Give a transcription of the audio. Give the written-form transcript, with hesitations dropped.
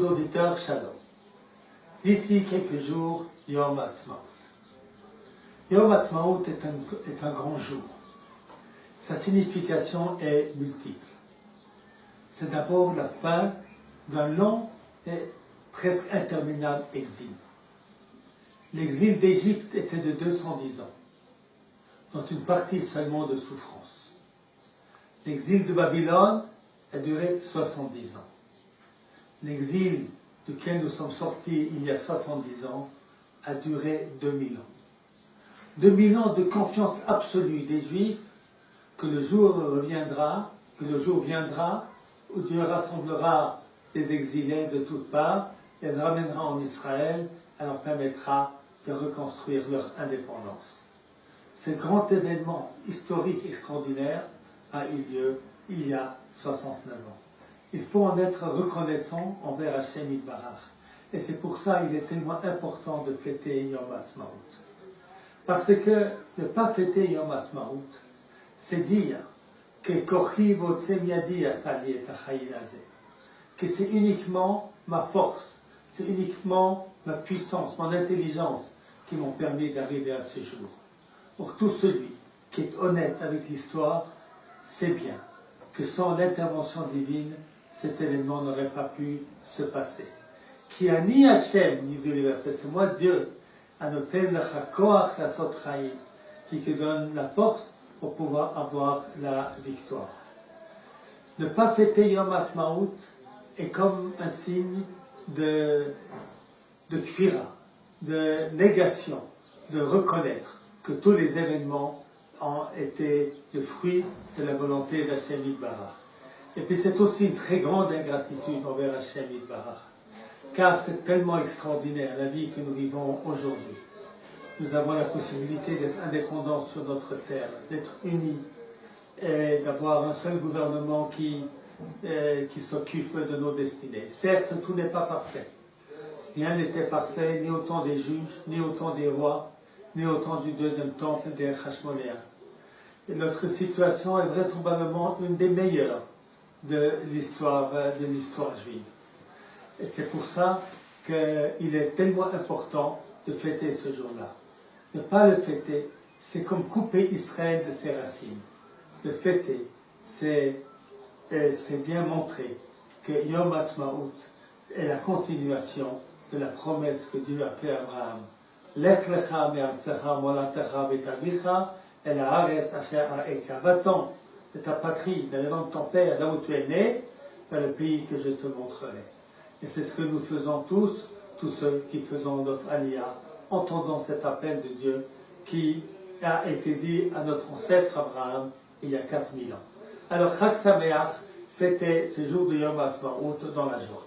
Auditeurs, Shalom. D'ici quelques jours, Yom Ha'atzmaut. Yom Ha'atzmaut est un grand jour. Sa signification est multiple. C'est d'abord la fin d'un long et presque interminable exil. L'exil d'Égypte était de 210 ans, dont une partie seulement de souffrance. L'exil de Babylone a duré 70 ans. L'exil duquel nous sommes sortis il y a 70 ans a duré 2000 ans. 2000 ans de confiance absolue des Juifs que le jour viendra où Dieu rassemblera les exilés de toutes parts et les ramènera en Israël et leur permettra de reconstruire leur indépendance. Ce grand événement historique extraordinaire a eu lieu il y a 69 ans. Il faut en être reconnaissant envers Hachem Yitbarach. Et c'est pour ça qu'il est tellement important de fêter Yom Ha'atzmaut. Parce que ne pas fêter Yom Ha'atzmaut, c'est dire que Kochi votse miadi asali et achayil hazeh, que c'est uniquement ma force, c'est uniquement ma puissance, mon intelligence qui m'ont permis d'arriver à ce jour. Pour tout celui qui est honnête avec l'histoire, sait bien que sans l'intervention divine, cet événement n'aurait pas pu se passer. Qui a ni Hachem, ni de l'université, c'est moi Dieu, anotel lecha koach lasot chaim, qui te donne la force pour pouvoir avoir la victoire. Ne pas fêter Yom Ha'atzmaut est comme un signe de kfira, de négation, de reconnaître que tous les événements ont été le fruit de la volonté d'Hachem Yitbarach. Et puis c'est aussi une très grande ingratitude envers Hachem Yitbarach, car c'est tellement extraordinaire la vie que nous vivons aujourd'hui. Nous avons la possibilité d'être indépendants sur notre terre, d'être unis et d'avoir un seul gouvernement qui s'occupe de nos destinées. Certes, tout n'est pas parfait. Rien n'était parfait, ni au temps des juges, ni au temps des rois, ni au temps du deuxième temple des Hashmonéens. Et notre situation est vraisemblablement une des meilleures de l'histoire juive. Et c'est pour ça qu'il est tellement important de fêter ce jour-là. Ne pas le fêter, c'est comme couper Israël de ses racines. Le fêter, c'est bien montrer que Yom Ha'atzmaut est la continuation de la promesse que Dieu a faite à Abraham. Lech lecha me'artzecha molatecha v'tavicha el haaretz asher ha'eka. Va-t'en de ta patrie, de la maison de ton père, là où tu es né, vers le pays que je te montrerai. Et c'est ce que nous faisons tous ceux qui faisons notre aliyah, entendant cet appel de Dieu qui a été dit à notre ancêtre Abraham il y a 4000 ans. Alors, Chag Sameach, fêtez ce jour de Yom Ha'atzmaut dans la joie.